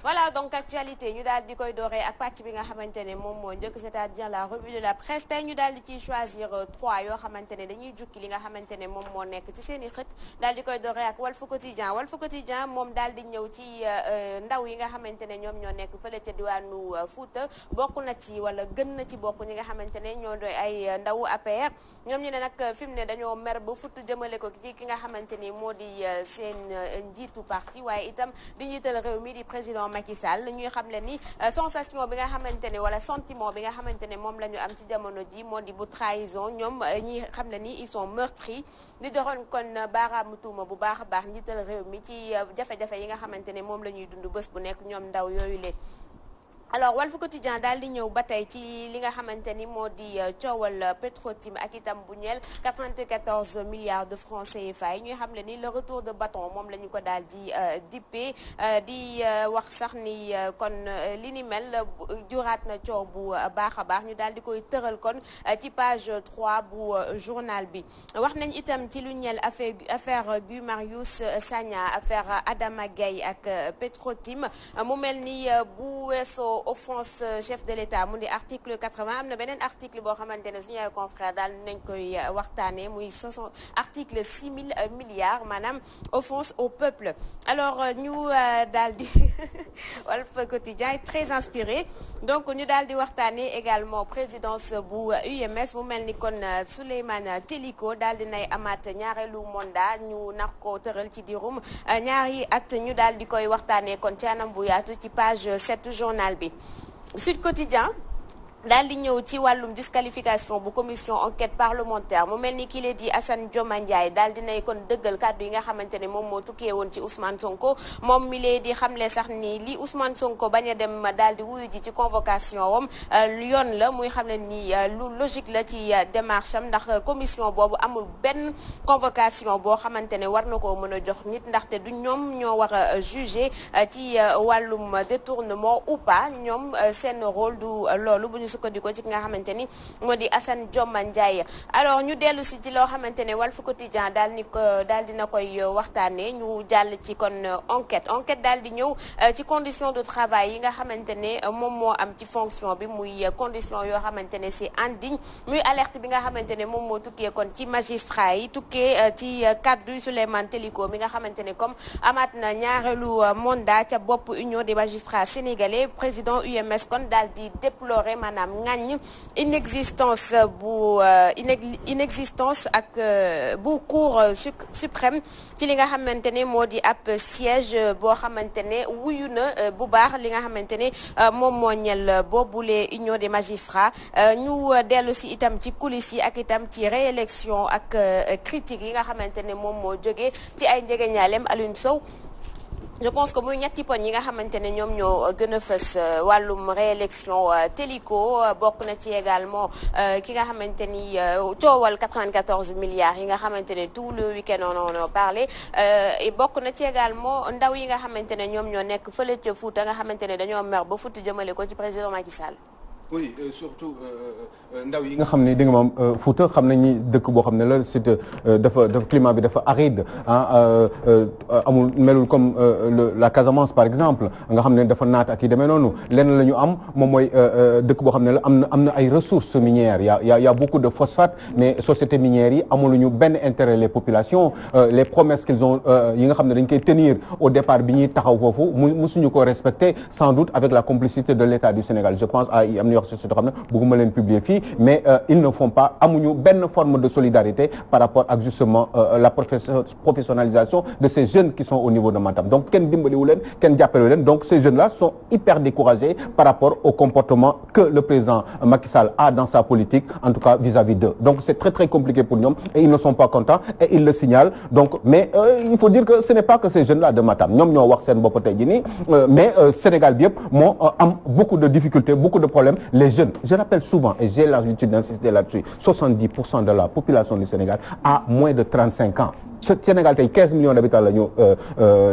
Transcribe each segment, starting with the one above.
voilà donc actualité ñu daal di koy dooree ak pàcc bi nga xamante ne moom moo njëkk c'est-à-dire la revue de la presse tey ñu daal di ciy choisir 3 yoo xamante ne dañuy jukki li nga xamante ne moom moo nekk ci seen i xët daal di koy dooree ak Walf Quotidien moom daal di ñëw ci ndaw yi nga xamante ne ñoom ñoo nekk fële ca diwaanu Fouta bokk na ci wala gën na ci bokk ñi nga xamante ne ñoo doy ay ndawu APR ñoom ñu ne nag fi mu ne dañoo mer ba futt jëmale ko ci ki nga xamante ni moo di seen njiitu parti waaye itam di njiital réew mi di président Macky Sall ñuy xam le ni sensation bi nga xamante ne wala sentiment bi nga xamante ne moom la ñu am ci jamono ji moo di bu trahison ñoom ñi xam le ni ils sont meurtris di joxoon kon baaraamu tuuma bu baax a baax njiital réew mi ci jafe-jafe yi nga xamante ne moom la ñuy dund bés bu nekk ñoom ndaw yooyu le alors Walf Quotidien daal di ñëw ba tey ci li nga xamante ni moo di coowal Petro-Tim ak itam bu ñeel 94 milliards de francs CFA yi ñuy xam le ni le retour de bâton moom la ñu ko daal di dippee di wax sax ni kon li ni mel juraat na coow bu baax a baax ñu daal di koy tëral kon ci page 3 bu journal bi wax nañ itam ci lu ñeel affaire Guy Marius Sagna affaire Adama Gaye ak Petro-Tim mu mel ni bu weesoo offense chef de l'État mu di article 80 am na beneen article boo xamante ne suñu ay confrères daal nañ koy waxtaanee muy article 6 000 milliards maanaam offense au peuple alors ñu daal di Walf Quotidien est très inspiré donc ñu daal di waxtaanee également présidence bu UMS mu mel ni kon Souleymane Teliko daal di nay amaat ñaareelu mandat ñu nar ko tëral ci diirum ñaari at ñu daal di koy waxtaanee kon ci anam bu yaatu ci page 7 journal bi Sud Quotidien daal di ñëw ci wàllum disqualification bu commission enquête parlementaire mu mel ni ki lee di Assane Dioma Ndiaye daal di nay kon dëggal kàddu yi nga xamante ne moom moo tukkee woon ci Ousmane Sonko moom mi lee di xamle sax ni li Ousmane Sonko bañ a dem daal di wuyu ji ci convocation wam yoon la muy xam ne ni lu logique la ci démarche am ndax commission boobu amul benn convocation boo xamante ne war na koo mën a jox nit ndaxte du ñoom ñoo war a juger ci wàllum détournement ou pas ñoom seen rôle du loolu bu ñu sukkandikoo ci ki nga xamante ni moo di Assane Dioma Ndiaye alors ñu dellu si ci loo xamante ne Walf Quotidien daal dina koy waxtaanee ñu jàll ci kon enquête daal di ñëw ci condition de travail yi nga xamante ne moom moo am ci fonction bi muy condition yoo xamante ne c'est indigne muy alerte bi nga xamante ne moom moo tukkee kon ci magistrat yi tukkee ci kaddu Souleymane Teliko mi nga xamante ne comme amaat na ñaareelu mandat ca bopp Union des magistrats sénégalais président UMS kon daal di déplorer maanaam ngañ inexistence ak bu cour suprême ci li nga xamante ne moo di ab siège boo xamante ne wuyu na bu baax li nga xamante ne moom moo ñel boobule union des magistrats ñu dellu si itam ci coulisses yi ak itam ci réélection ak critiques yi nga xamante ne moom moo jógee ci ay njegeñaaleem Alioune Sow je pense que muy ñetti poñ yi nga xamante ne ñoom ñoo gën a fës wàllum réélection Téliko bokk na ci également ki nga xamante ni coowal 94 milliards yi nga xamante ne tout le week-end on en a parlé et bokk na ci également ndaw yi nga xamante ne ñoom ñoo nekk fële ca Fouta nga xamante ne dañoo mer ba Fouta jëmale ko ci président Macky Sall. oui surtout ndaw yi nga xam ne di nga moom Fouta xam nañ ni dëkk boo xam ne la c'est dafa climat bi dafa aride amul melul comme la Casamance par exemple nga xam ne dafa naat ak yi demee noonu lenn la ñu am moom mooy dëkk boo xam ne la am na ay ressources minières y a beaucoup de phosphate mais sociétés minières yi amuluñu benn intérêt les populations les promesses qu'ils ont yi nga xam ne dañ koy tenir au départ bi ñuy taxaw foofu musuñu ko respecter sans doute avec la complicité de l'État du Sénégal je pense à société xam ne bëgguma leen publier fii mais ils ne font pas amuñu benn forme de solidarité par rapport ak justement la professionnalisation de ces jeunes qui sont au niveau de Matam donc kenn dimbaliwu leen kenn jàppalewu leen donc ces jeunes là sont hyper découragés par rapport au comportement que le président Macky Sall a dans sa politique en tout cas vis-à-vis d'eux donc c'est très très compliqué pour ñoom et ils ne sont pas contents et ils le signalent donc mais il faut dire que ce n'est pas que ces jeunes là de Matam ñoom ñoo wax seen bopp tey jii nii mais Sénégal bi yëpp moo am beaucoup de difficultés beaucoup de problèmes les jeunes je rappelle souvent et j'ai l'habitude d'insister là-dessus 70% de la population du Sénégal a moins de 35 ans Sénégal tey 15 millions d'habitants la ñu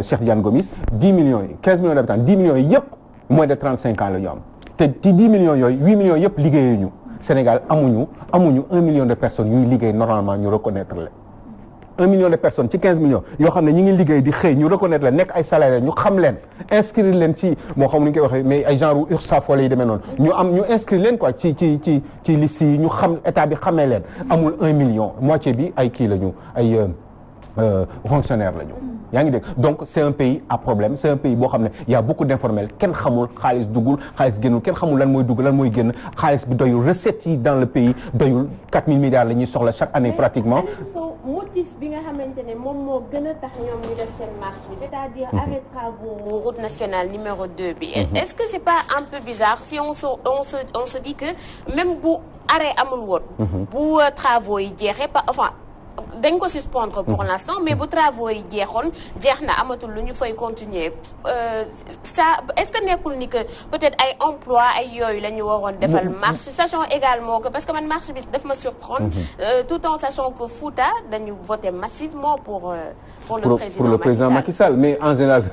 Cheikh Diane Gomis 10 millions yi 15 millions d'habitants 10 millions yi yëpp moins de 35 ans la ñu am te ci 10 millions yooyu 8 millions yëpp liggéeyuñu Sénégal amuñu 1 million de personnes yuy liggéey normalement ñu reconnaître leen 1 million de personnes ci 15 millions yoo xam ne ñi ngi liggéey di xëy ñu reconnaître leen nekk ay salariés ñu xam leen inscrire leen ci moo xam nu ñu koy waxee mais ay genre URSSAF wala yi demee noonu ñu inscrire leen quoi ci liste yi ñu xam état bi xamee leen amul 1 million moitié bi ay kii la ñu ay fonctionnaires la ñu yaa ngi dégg donc c'est un pays à problème c'est un pays boo xam ne y a beaucoup d'informels kenn xamul xaalis duggul xaalis génnul kenn xamul lan mooy dugg lan mooy génn xaalis bi doyul recettes yi dans le pays doyul 4000 milliards la ñuy soxla chaque année pratiquement. motif bi nga xamante ne moom moo gën a tax ñoom ñu def seen marche bi c'est-à-dire arrêt travaux route nationale numéro 2 bi. Est-ce que c'est pas un peu bizarre si on se dit que même bu arrêt amul woon. bu travaux yi jeexee enfin. dañ ko suspendre pour l'instant mais bu travaux yi jeex na amatul lu ñu fay continuer ça est-ce que nekkul ni que peut-être ay emploi ay yooyu la ñu waroon defal marche sachant également que parce que man marche bi daf ma surprendre tout en sachant que Fouta dañu voter massivement pour le président Macky Sall mais en général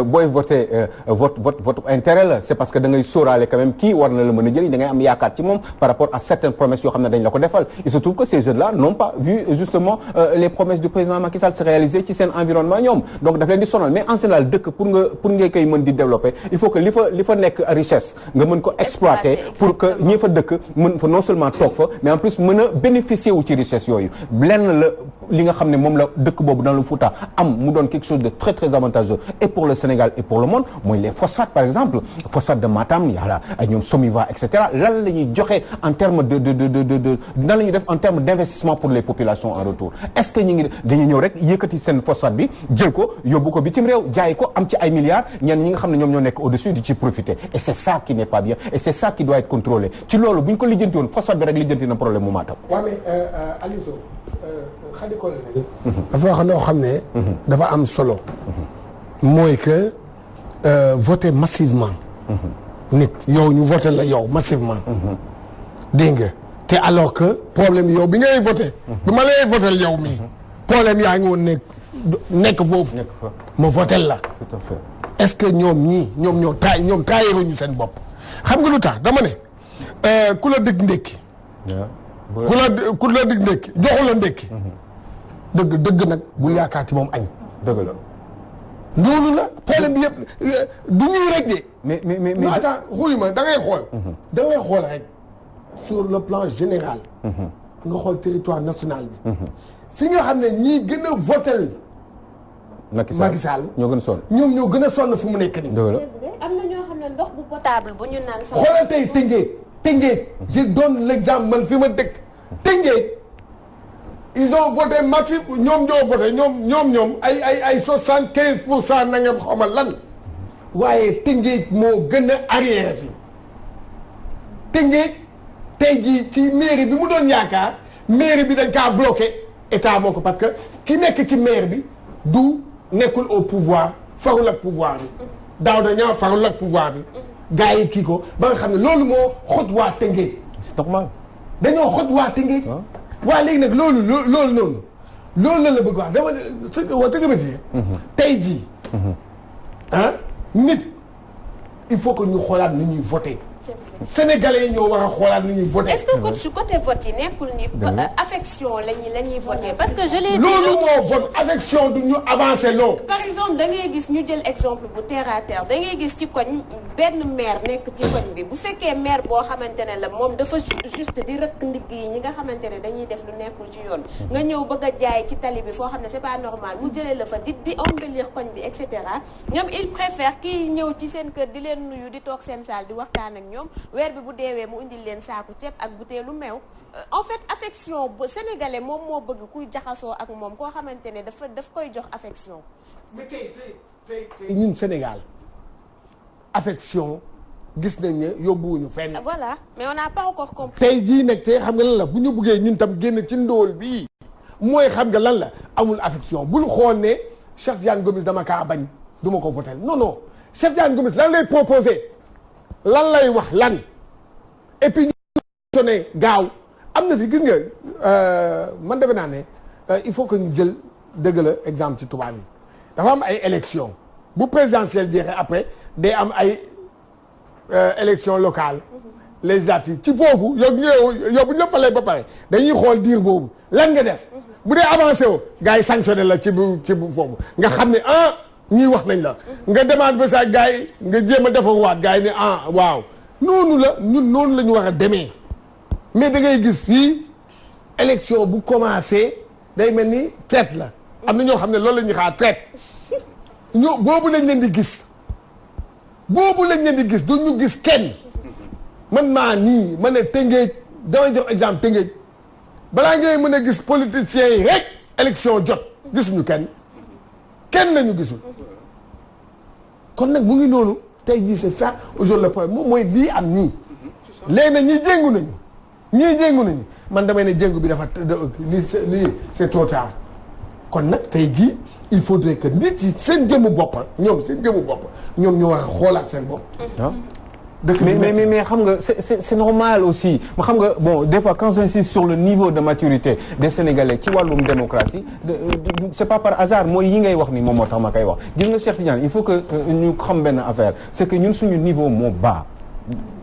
booy voter votre intérêt la c'est parce que da ngay sóoraale quand même kii war na la mën a jëriñ da ngay am yaakaar ci moom par rapport à certaines promesses yoo xam ne dañ la ko defal il se trouve que ces jeunes-là n'ont pas vu justement les promesses du président Macky Sall se réaliser ci seen environnement ñoom donc daf leen di sonal mais en général dëkk pour nga koy mën di développer il faut que li fa nekk richesse nga mën ko exploiter pour que ñi fa dëkk mën fa non seulement toog fa mais en plus mën a bénéficier wu ci richesse yooyu lenn la li nga xam ne moom la dëkk boobu dans le Fouta am mu doon quelque chose de très très avantageux et pour le Sénégal et pour le monde mooy les phosphates par exemple phosphate de Matam yàlla ay ñoom Somiva et cetera lan la ñuy joxe en termes de nan la ñuy def en termes d'investissement pour les populations en retour est-ce que dañuy ñëw rek yëkkati seen phosphate bi jël ko yóbbu ko bitim réew jaay ko am ci ay milliards ñenn ñi nga xam ne ñoom ñoo nekk au-dessus di ci profiter et c'est ça qui n'est pas bien et c'est ça qui doit être contrôlé ci loolu bu ñu ko lijjanti woon phosphate bi rek lijjanti na problème mu Matam. waaw mais Aliou Sow xadi ko dafa wax loo xam ne dafa am solo mooy que voter massivement nit yow ñu voter la yow massivement dégg nga te alors que problème yow bi ngay voter bi ma lay voter yow mii problème yaa ngi woon nekk foofu ma voter la tout à fait. est-ce que ñoom taayiruñu seen bopp xam nga lu tax dama ne ku la dig ndékki ku la dig ndékki joxu la ndékki dëgg nag bul yaakaar ci moom añ dëgg la loolu la problème bi yëpp du ñuy rek de mais non attends xuy ma da ngay xool rek sur le plan général nga xool territoire national bi fi nga xam ne ñii gën a votel Macky Sall ñoo gën a sonn ñoom ñoo gën a sonn fu mu nekk nii am na ñoo xam ne ndox bu potable bu ñu naan xoolal tey Tëngéej je donne l'exemple man fi ma dëkk Tëngéej ils ont voté massif ñoom ñoo voté ñoom ay 75% na ngeen xamal lan waaye Tëngéej moo gën a arrière fi Tëngéej tey jii ci mairie bi mu doon yaakaar mairie bi dañ kaa bloqué état moo ko parce que ki nekk ci maire bi du nekkul au pouvoir farul ak pouvoir bi Daouda Niang farul ak pouvoir bi gars yi kii ko ba nga xam ne loolu moo xot waa Tëngéej c'est normal dañoo xot waa Tëngéej waa léegi nag loolu la bëgg wax dama sëgg ba dire tey jii nit il faut que ñu xoolaat ni ñuy voter Sénégalais yi ñoo war a xoolaat ni ñuy voter. est-ce que côté vote yi nekkul ni affection la ñuy voter parce que je l'ai dit loolu moo vote affection du ñu avancer loo. par exemple da ngay gis ñu jël exemple bu terre à terre da ngay gis ci koñ benn maire nekk ci koñ bi bu fekkee maire boo xamante ne la moom dafa juste di rëkk ndigg yi ñi nga xamante ne dañuy def lu nekkul ci yoon nga ñëw bëgg a jaay ci tali bi foo xam ne c'est pas normal mu jëlee la fa di embellir koñ bi et cetera ñoom il préfère kii ñëw ci seen kër di leen nuyu di toog seen salle di waxtaan ak ñoom weer bi bu deewee mu indil leen saaku ceeb ak butéelu meew en fait affection bu sénégalais moom moo bëgg kuy jaxasoo ak moom koo xamante ne daf koy jox affection. mais tey ñun Sénégal affection gis nañ ne yóbbuwuñu fenn. voilà mais on n'a pas encore compris. tey jii nag tey xam nga lan la bu ñu buggee ñun tam génn ci ndóol bii mooy xam nga lan la amul affection bul xool ne Cheikh Tidiane Gomis dama kaa bañ du ma ko voter non Cheikh Tidiane Gomis lan lay proposer. lan lay wax lan et puis ñu sonné gaaw am na fi gis nga man defe naa ne il faut que ñu jël dëgg la exemple ci tubaab yi dafa am ay élection bu présidentielle jeexee après day am ay élection locale législative ci foofu yow bu ñu la falee ba pare dañuy xool diir boobu lan nga def bu dee avancé woo gars yi sanctionné la ci bu foofu nga xam ne ñii wax nañ la nga demaat ba saa gars yi nga jéem a defarwaat gars yi ne waaw noonu la ñun noonu la ñu war a demee mais da ngay gis fii élection bu commencé day mel ni traite la am na ñoo xam ne loolu la ñuy xaar traite boobu lañ leen di gis du ñu gis kenn man maa nii ma ne Tëngéej damay jox exemple Tëngéej balaa ngay mën a gis politiciens yi rek élection jot gisuñu kenn nañu gisul kon nag mu ngi noonu tey jii c'est ça aujourd'hui le problème moom mooy lii am nii léegi nag ñii jéngu nañu man damay ne jéngu bi dafa lii c'est trop tard kon nag tey jii il faudrait que nit yi seen jëmmu bopp ñoom ñoo war a xoolaat seen bopp. mais xam nga c'est normal aussi ma xam nga bon des fois quand j'insiste sur le niveau de maturité des Sénégalais ci wàllum démocratie c'est pas par hasard mooy yi ngay wax ni moom moo tax ma koy wax gis nga Cheikh Tidiane il faut que ñu xam benn affaire c'est que ñun suñu niveau moo bas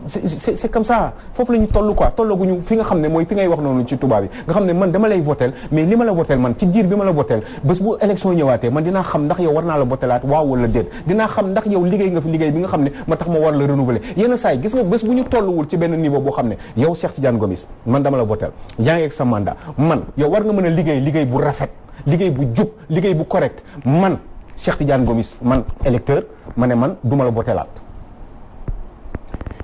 c'est comme ça foofu la ñu toll quoi tollaguñu fi nga xam ne mooy fi ngay wax noonu ci tubaab yi nga xam ne man dama lay votel mais li ma la votel man ci diir bi ma la votel bés bu élection ñëwaatee man dinaa xam ndax yow war naa la votelaat waaw wala déet dinaa xam ndax yow liggéey nga fi liggéey bi nga xam ne ma tax ma war la renouveler yenn saa yi gis nga bés bu ñu tolluwul ci benn niveau boo xam ne yow Cheikh Tidiane Gomis man dama la votel yaa ngi ak sa mandat man yow war nga mën a liggéey bu rafet liggéey bu jub liggéey bu correct man Cheikh Tidiane Gomis man électeur ma ne man duma la votelaat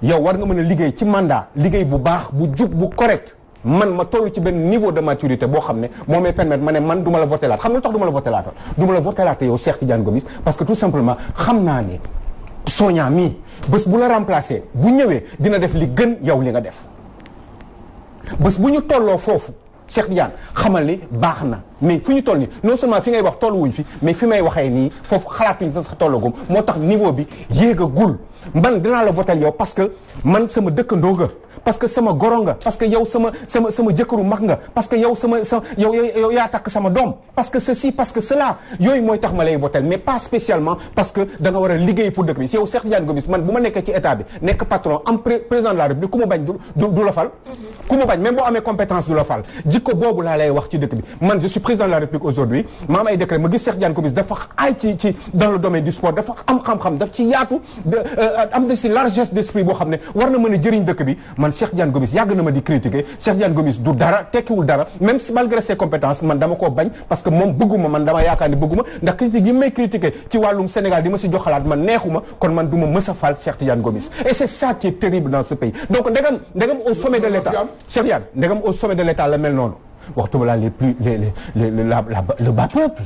yow war nga mën a liggéey ci mandat liggéey bu baax bu jub bu correct man ma toll ci benn niveau de maturité boo xam ne moo may permettre ma ne man du ma la voté laat xam nga lu tax du ma la voté laata du ma la voté laata yow Cheikh Tidiane Gomis parce que tout simplement xam naa ne Sonia mii bés bu la remplacer bu ñëwee dina def li gën yow li nga def bés bu ñu tolloo foofu Cheikh Tidiane xamal ni baax na mais fu ñu toll nii non seulement fi ngay wax tolluwuñ fi mais fi may waxee nii foofu xalaatuñ sax tollagum moo tax niveau bi yéegagul man dinaa la votel yow parce que man sama dëkkandoo nga parce que sama goro nga parce que yow sama jëkkëru mag nga parce que yow yow yaa takk sama doom parce que ceci parce que cela yooyu mooy tax ma lay votel mais pas spécialement parce que da nga war a liggéey pour dëkk bi si yow Cheikh Tidiane Gomis man bu ma nekkee ci état bi nekk patron am président de la République ku ma bañ du la fal ku ma bañ même boo amee compétence du la fal jikko boobu laa lay wax ci dëkk bi man je suis président de la République aujourd'hui ma am ay décret ma gis Cheikh Tidiane Gomis dafa ay ci dans le domaine du sport dafa am xam-xam daf ci yaatu am na si largesse d'esprit boo xam ne war na mën a jëriñ dëkk bi man Cheikh Tidiane Gomis yàgg na ma di critiquer Cheikh Tidiane Gomis du dara tekkiwul dara même malgré ses compétences man dama koo bañ parce que moom bëgguma man dama yaakaar ni bëgguma ndax critique yi may critiquer ci wàllum Sénégal di ma si jox xalaat man neexuma kon man du ma mës a fal Cheikh Tidiane Gomis et c'est ça qui est terrible dans ce pays donc ndegam au sommet de l'État Cheikh Tidiane ndegam au sommet de l'État la mel noonu waxtu balaa le bas peuple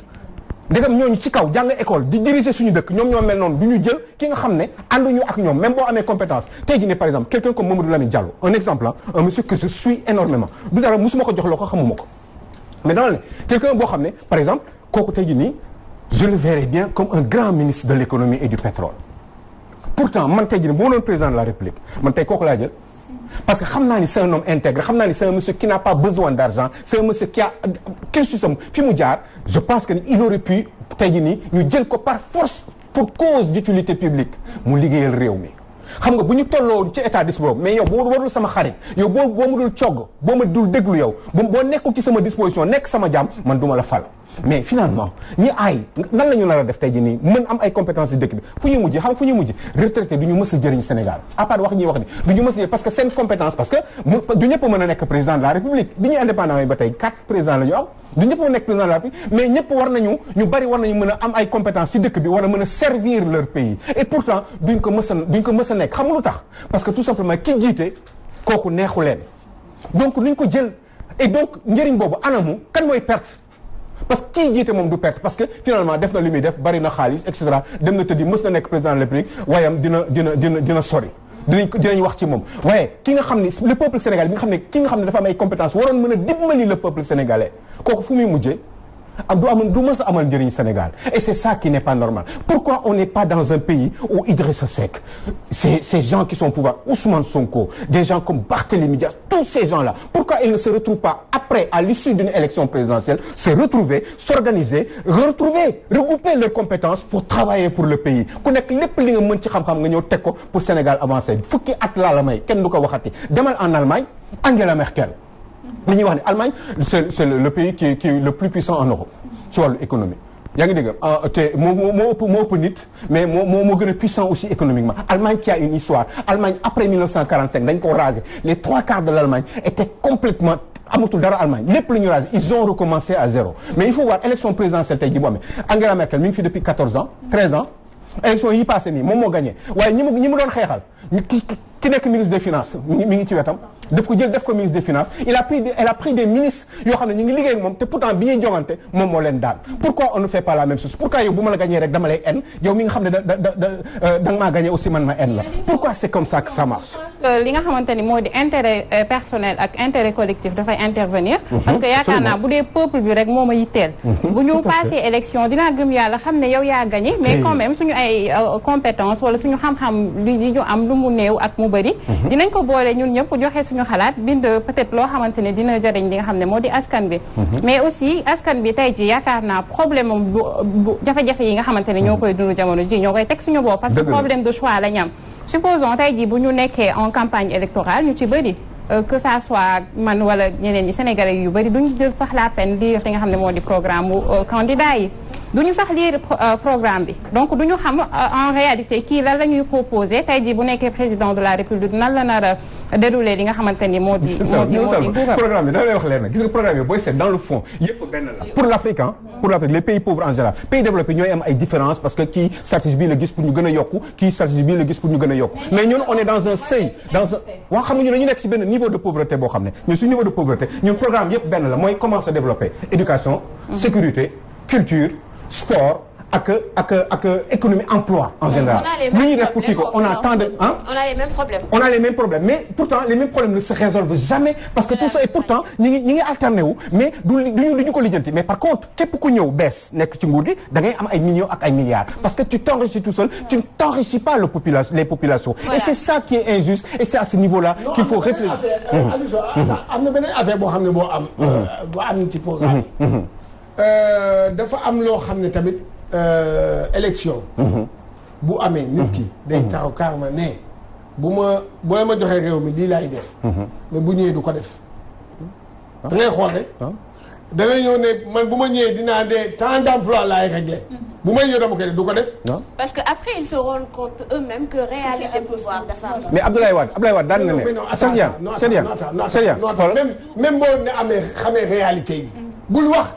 ndegam ñooñu ci kaw jàng école di diriger suñu dëkk ñoom ñoo mel noonu du ñu jël ki nga xam ne ànduñu ak ñoom même boo amee compétence tey jii ne par exemple quelqu'un comme Mamadou Lamine Diallo un exemple un monsieur que je suis énormément du dara musuma ko jox loo ko xamuma ko mais dama ne quelqu'un boo xam ne par exemple kooku tey jii nii je le verrais bien comme un grand ministre de l'économie et du pétrole pourtant man tey jii nii bu ma doon président de la République man tey kooku laa jël parce que xam naa ni c'est un homme intègre xam naa ni c'est un monsieur qui n'a pas besoin d'argent c'est un monsieur qui a cursusam fi mu jaar je pense que il aurait pu tey jii nii ñu jël ko par force pour cause d'utilité publique mu liggéeyal réew mi xam nga bu ñu tolloo ci état d'esprit mais yow boo warul sama xarit yow boo ma dul cogg boo ma dul déglu yow boo nekkul ci sama disposition nekk sama jaam man duma la fal mais finalement ñi aay nan la ñu nar a def tey jii nii mën am ay compétences ci dëkk bi fu ñu mujj xam fu ñu mujj retraité du ñu mës a jëriñ Sénégal à part wax ñuy wax ni du ñu mës a parce que seen compétence parce que du ñëpp mën a nekk président de la République bi ñuy indépendant yi ba tey 4 présidents la ñu am du ñëpp mën a nekk président de la République mais ñëpp war nañu ñu bari war nañu mën a am ay compétences ci dëkk bi war a mën a servir leur pays et pourtant duñ ko mës a nekk xam nga lu tax parce que tout simplement ki jiite kooku neexu leen donc duñ ko jël et donc njëriñ boobu anamu kan mooy perte parce que kii jiite moom du perte parce que finalement def na li muy def bari na xaalis et cetera dem na tëddi mës na nekk président de la République waayam dina sori dinañ wax ci moom waaye ki nga xam ne le peuple sénégalais bi nga xam ne ki nga xam ne dafa am ay compétences waroon mën a dimbali le peuple sénégalais kooku fu muy mujjee du mës a amal njëriñ Sénégal et c'est ça qui n'est pas normal pourquoi on n'est pas dans un pays où Idrissa Seck ces gens qui sont au pouvoir Ousmane Sonko des gens comme Barthélémy Dias tous ces gens-là pourquoi ils ne se retrouvent pas après à l'issue d'une élection présidentielle se retrouver s'organiser regrouper leurs compétences pour travailler pour le pays ku nekk lépp li nga mën ci xam-xam nga ñëw teg ko pour Sénégal avancer fukki at laa la may kenn du ko waxati demal en Allemagne Angela Merkel li ñuy wax ne Allemagne c'est le pays qui est le plus puissant en Europe ci wàllu économie. yaa ngi dégg te moo ëpp nit mais moo gën a puissant aussi économiquement Allemagne qui a une histoire Allemagne après 1945 dañ ko raser les 3/4 de l'Allemagne étaient complètement amatul dara Allemagne lépp lu ñu raser ils ont recommencé à zéro mais il faut voir élection présidentielle tey jii bu amee Angela Merkel mi ngi fi depuis 14 ans 13 ans élection yi passé nii moom moo gagné waaye ñi mu doon xeexal ki nekk ministre des finances mi ngi ci wetam daf ko jël def ko ministre des finances elle a pris des ministres yoo xam ne ñu ngi liggéey ak moom te pourtant bi ñuy jongante moom moo leen daan pourquoi on ne fait pas la même chose pourquoi yow bu ma la gagné rek dama lay en yow mi nga xam ne da nga maa gagné aussi man ma en la pourquoi c'est comme ça que ça marche. li nga xamante ni moo di intérêt personnel ak intérêt collectif dafay intervenir. parce que yaakaar naa bu dee peuple bi rek moo ma yitteel. bu ñu passé élection dinaa gëm yàlla xam ne yow yaa gagné. mais quand même suñu ay compétence wala suñu xam-xam li ñu am lu mu néew ak mu bëri. dinañ ko boole ñun ñëpp joxe suñu xalaat bind peut-être loo xamante ne dina jëriñ li nga xam ne moo di askan bi. mais aussi askan bi tey ji yaakaar naa problème bu jafe-jafe yi nga xamante ne ñoo koy dund jamono ji ñoo koy teg suñu bopp parce que problème de choix la ñu am. supposons tey jii bu ñu nekkee en campagne électorale ñu ci bëri que ça soit man wala ñeneen ñi Sénégalais yu bëri duñu jël sax la peine lire li nga xam ne moo di programme mu candidat yi duñu sax lire programme bi donc duñu xam en réalité kii lan la ñuy proposé tey jii bu nekkee président de la République nan la nar a déroulé li nga xamante ni moo di programme bi da lay wax leer na gis nga programme bi booy seet dans le fond yëpp benn la pour l'Afrique pour l'Afrique les pays pauvres en général pays développés ñooy am ay différences parce que kii stratégie bii la gis pour ñu gën a yokku kii stratégie bii la gis pour ñu gën a yokku mais ñun on est dans un seuil waa xam nga ñu ne ñu nekk ci benn niveau de pauvreté boo xam ne ñun suñu niveau de pauvreté ñun programme yëpp benn la mooy comment se développer éducation sécurité culture sport ak économie emploi en général. lu ñuy def pour kii ko on a tant de on a les mêmes problèmes. on a les mêmes problèmes mais pourtant les mêmes problèmes ne se résolvent jamais parce que tout ça et pourtant ñi ngi alterné wu mais duñu ko lijjanti mais par contre képp ku ñëw bees nekk ci nguur gi da ngay am ay millions ak ay milliards parce que tu t'enrichis tout seul tu ne t'enrichis pas les populations. Voilà. Et c'est ça qui est injuste et c'est à ce niveau-là qu'il faut réfléchir. am na beneen affaire boo xam ne boo am ci programme dafa am loo xam ne tamit élection bu amee nit ki day taxaw carrément ne boo ma joxee réew mi lii laay def mais bu ñëwee du ko def da ngay xool rek da ngay ñëw ne man bu ma ñëwee dinaa de tant d'emploi laay régler bu may ñëw dama koy def du ko def parce que après ils se rendent compte eux-mêmes que réalité pouvoir dafa am mais Abdoulaye Wade daan na ne même boo ne amee xamee réalité yi bul wax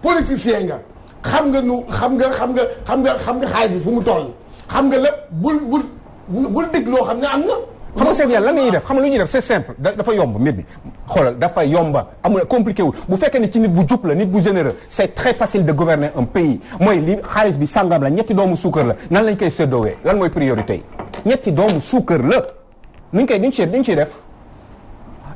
politicien nga xam nga xaalis bi fu mu toll xam nga lépp bul dégg loo xam ne am na. xam nga Cheikh lan la ñuy def xam nga lu ñuy def c'est simple dafa yomb mbir mi xoolal dafa yomba amul compliqué wul bu fekkee ne ci nit bu jub la nit bu généreux c'est très facile de gouverner un pays mooy li xaalis bi sàngam la ñetti doomu suukar la nan lañ koy séddoowee lan mooy priorité yi ñetti doomu suukar la nuñ ciy def.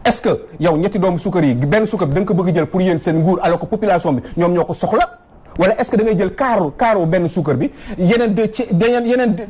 est-ce que yow ñetti doomu suukar yi benn suukar bi da nga ko bëgg jël pour yéen seen nguur alors que population bi ñoom ñoo ko soxla wala est-ce que da ngay jël kaaru benn suukar bi yeneen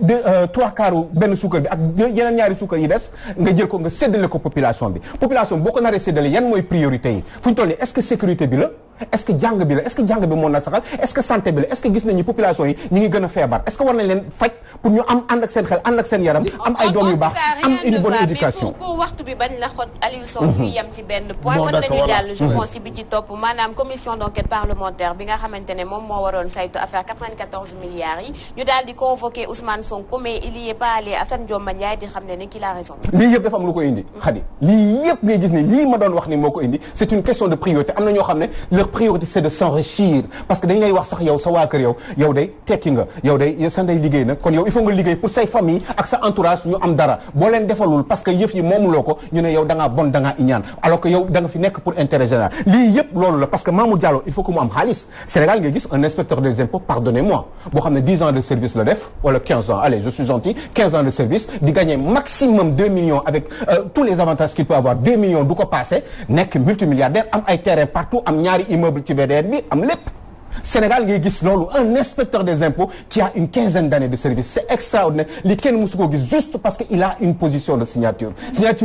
deux trois kaaru benn suukar bi ak yeneen ñaari suukar yi des nga jël ko nga séddale ko population bi boo ko naree séddale yan mooy priorité yi fu ñu toll nii est-ce que sécurité bi la est-ce que jàng bi la est-ce que jàng bi moo na saxal est-ce que santé bi la est-ce que gis nañu population yi ñi ngi gën a feebar est-ce que war nañ leen faj pour ñu ànd ak seen xel ànd ak seen yaram am ay doom yu baax am une bonne éducation pour waxtu bi bañ la xot Aliou Sow ñu yem ci benn point mën nañu jàll je pense ci bi ci topp maanaam commission d'enquête parlementaire bi nga xamante ne moom moo waroon saytu affaire 94 milliards yi ñu daal di convoquer Ousmane Sonko mais il y est pas allé Assane Dioma Ndiaye di xam ne qu'il a raison lii yëpp dafa am lu ko indi Khady lii yëpp ngay gis ne lii ma doon wax ni moo ko indi c'est une question de priorité am na ñoo xam ne leur priorité c'est de s'enrichir parce que dañ lay wax sax yow sa waa kër yow day tekki nga yow day sa ndey liggéey na kon yow il faut nga liggéey pour say famille ak sa entourage ñu am dara boo leen defalul parce que yëf yi moomuloo ko ñu ne yow da ngaa bon da ngaa iñaan alors que yow da nga fi nekk pour intérêt général lii yëpp loolu la parce que Mamour Diallo il faut que mu am xaalis Sénégal nga gis un inspecteur des impôts pardonnez-moi boo xam ne 10 ans de service la def wala 15 ans allez je suis gentil 15 ans de service di gagner maximum 2 millions avec tous les avantages qu'il peut avoir 2 millions du ko passé nekk multimilliardaire am ay terrain partout am ñaari immeuble ci VDN bi am lépp Sénégal ngay gis loolu un inspecteur des impôts qui a une quinzaine d'années de service c'est extraordinaire li kenn musu ko gis juste parce que il a une position de signature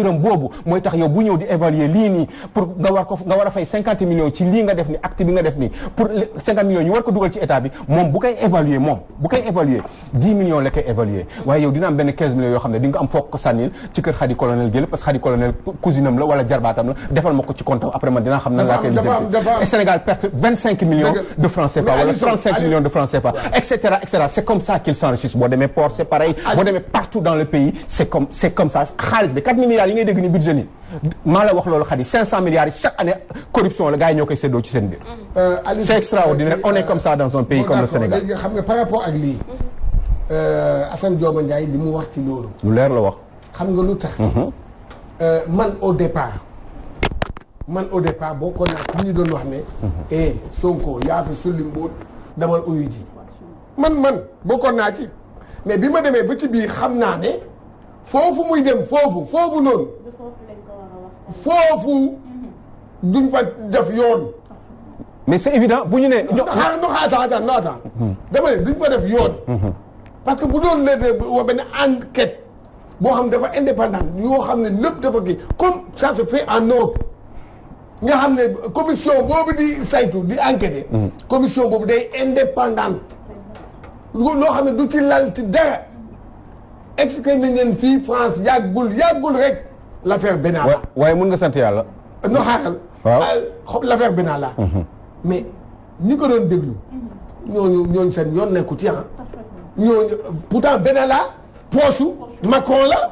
am boobu mooy tax yow bu ñëw di évaluer lii nii pour nga war a fay 50 millions ci lii nga def ni acte bi nga def nii pour 50 millions ñu war ko dugal ci état bi moom bu koy évaluer 10 millions la koy évaluer waaye yow dina am benn 15 millions yoo xam ne di nga am foog ko sànnil ci kër Khady Colonel Guèye parce que Khady Colonel cousine am la wala jarbaatam la defal ma ko ci compte après man dinaa xam na laa koy et Sénégal perte 25 millions de francs CFA wala 35 millions de francs CFA et cetera c'est comme ça qu'ils s'enrichissent boo demee port c'est pareil boo demee partout dans le pays c'est comme ça xaalis bi 4 milliards yi ngay dégg ni budget ni maa la wax loolu Khady 500 milliards yi chaque année corruption la gars yi ñoo koy séddoo ci seen biir c'est extraordinaire on est comme ça dans un pays comme le Sénégal léegi xam nga par rapport ak lii Assane Dioma Ndiaye li mu wax ci loolu lu leer la wax xam nga lu tax man au départ boo ko naa ku ñu doon wax ne Sonko yaa fi sulli mbóot damal uyu ji man bokkoon naa ci mais bi ma demee ba ci biir xam naa ne foofu muy dem foofu noonu foofu duñ fa def yoon mais c'est évident bu ñu nee attends dama ne duñ fa def yoon parce que bu doon léegi wa benn enquête boo xam dafa indépendante yoo xam ne lépp dafa kii comme ça se fait en Europe nga xam ne commission boobu di saytu di enquêter commission boobu day indépendante loo xam ne du ci lal ci dara expliqué nañ leen fii France yàggul rek l'affaire Benalla waaye mën nga sant yàlla no xaaral l'affaire Benalla mais ñi ko doon déglu ñooñu seen yoon nekku ci ñooñu pourtant Benalla poche Macron la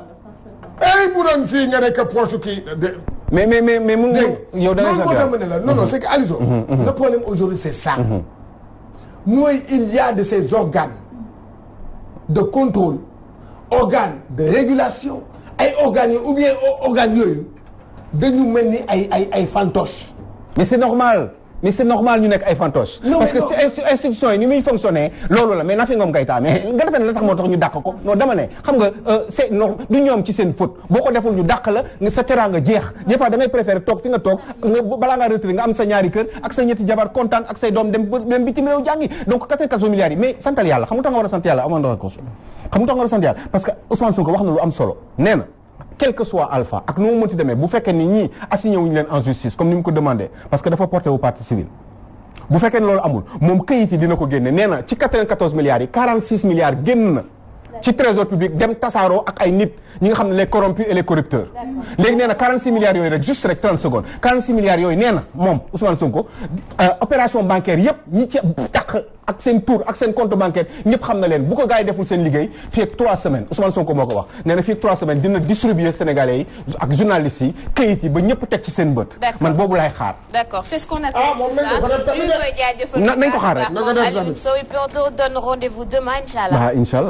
bu doon fii nga nekk poche kii mais mun nga yow da ngay sant yàlla non c'est que Aliou le problème aujourd'hui c'est ça mooy il y a de ces organes de contrôle organes de régulation ay organes yooyu ou bien organes yooyu dañu mel ni ay fantoches. mais c'est normal ñu nekk ay fantoches. parce que institution yi ni muy fonctionner loolu la mais Nafi Ngom Keïta mais nga defee ne la tax moo tax ñu dàq ko non dama ne xam nga c'est non du ñoom ci seen faute boo ko deful ñu dàq la nga sa teraanga jeex des fois da ngay préférer toog fi nga toog nga balaa ngaa retraité nga am sa ñaari kër ak sa ñetti jabar kontaan ak say doom dem bitim réew jàngi donc 94 milliards yi mais santal yàlla xam nga tax nga war a sant yàlla amoon na ko xam nga tax nga war a sant yàlla parce que Ousmane Sonko wax na lu am solo nee na quel que soit Alpha ak nu mu mënti demee bu fekkee ni ñii assigné wuñu leen en justice comme ni mu ko demandé parce que dafa porté wu partie civile bu fekkee ne loolu amul moom këyit yi dina ko génne nee na ci 94 milliards yi 46 milliards génn na ci trésor public dem tasaaroo ak ay nit ñi nga xam ne les corrompus et les corrupteurs léegi nee na 46 milliards yooyu rek juste rek 30 secondes 46 milliards yooyu nee na moom Ousmane Sonko opération bancaire yëpp ñi ci tàq ak seen tour ak seen compte bancaire ñëpp xam na leen bu ko gars yi deful seen liggéey fii ak 3 semaines Ousmane Sonko moo ko wax nee na fii ak 3 semaines dina distribuer sénégalais yi ak journalistes yi këyit yi ba ñëpp teg ci seen bët. man boobu laay xaar. d'accord c'est ce qu'on attend tout ça. nañ ko xaar rek. Aliou Sow et puis on te donne rendez-vous demain inchallah. Inchallah.